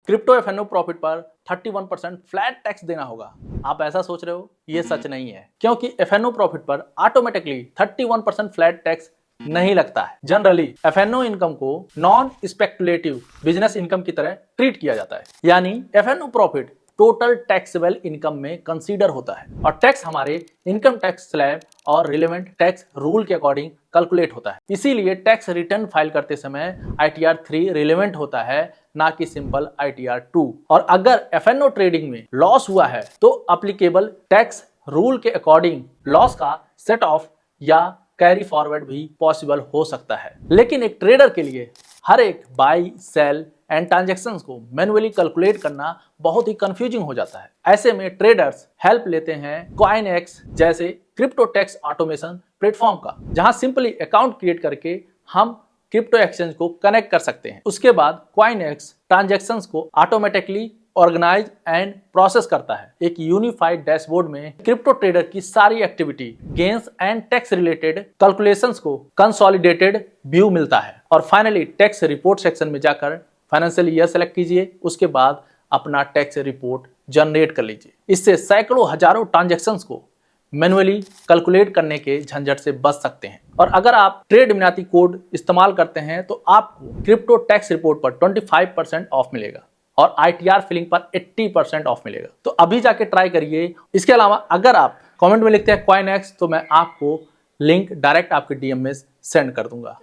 Crypto F&O profit पर 31% flat tax देना होगा। आप ऐसा सोच रहे हो, ये सच नहीं है, क्योंकि एफएनओ प्रॉफिट पर ऑटोमेटिकली 31% फ्लैट टैक्स नहीं लगता है। जनरली एफएनओ इनकम को नॉन स्पेकुलेटिव बिजनेस इनकम की तरह ट्रीट किया जाता है, यानी FNO profit total taxable income में कंसीडर होता है और टैक्स हमारे इनकम टैक्स स्लैब और रिलेवेंट टैक्स रूल के अकॉर्डिंग कैलकुलेट होता है। इसीलिए टैक्स रिटर्न फाइल करते समय ITR 3 रिलेवेंट होता है, ना कि सिंपल ITR 2। और अगर एफएनओ ट्रेडिंग में लॉस हुआ है तो एप्लीकेबल टैक्स रूल के अकॉर्डिंग लॉस का सेट ऑफ या कैरी फॉरवर्ड भी पॉसिबल हो सकता है। लेकिन एक ट्रेडर के लिए हर एक बाई सेल एंड ट्रांजैक्शंस को मैन्युअली कैलकुलेट करना बहुत ही कंफ्यूजिंग हो जाता है। ऐसे में ट्रेडर्स हेल्प लेते हैं कॉइनएक्स जैसे क्रिप्टो टैक्स ऑटोमेशन प्लेटफॉर्म का, जहां सिंपली अकाउंट क्रिएट करके हम क्रिप्टो एक्सचेंज को कनेक्ट कर सकते हैं। उसके बाद कॉइनएक्स ट्रांजैक्शंस को ऑटोमेटिकली ऑर्गेनाइज एंड प्रोसेस करता है। एक यूनिफाइड डैशबोर्ड में क्रिप्टो ट्रेडर की सारी activity, gains and tax related calculations को कंसोलिडेटेड व्यू मिलता है। और फाइनली टैक्स रिपोर्ट सेक्शन में जाकर फाइनेंशियल ईयर सेलेक्ट कीजिए, उसके बाद अपना टैक्स रिपोर्ट जनरेट कर लीजिए। इससे सैकड़ों हजारों ट्रांजैक्शंस को मैन्युअली कैलकुलेट करने के झंझट से बच सकते हैं। और अगर आप ट्रेड मिनाती कोड इस्तेमाल करते हैं तो आपको क्रिप्टो टैक्स रिपोर्ट पर 25% ऑफ मिलेगा और ITR फिलिंग पर 80% ऑफ मिलेगा। तो अभी जाके ट्राई करिए। इसके अलावा अगर आप कमेंट में लिखते हैं कॉइनएक्स तो मैं आपको लिंक डायरेक्ट आपके DM में सेंड कर दूंगा।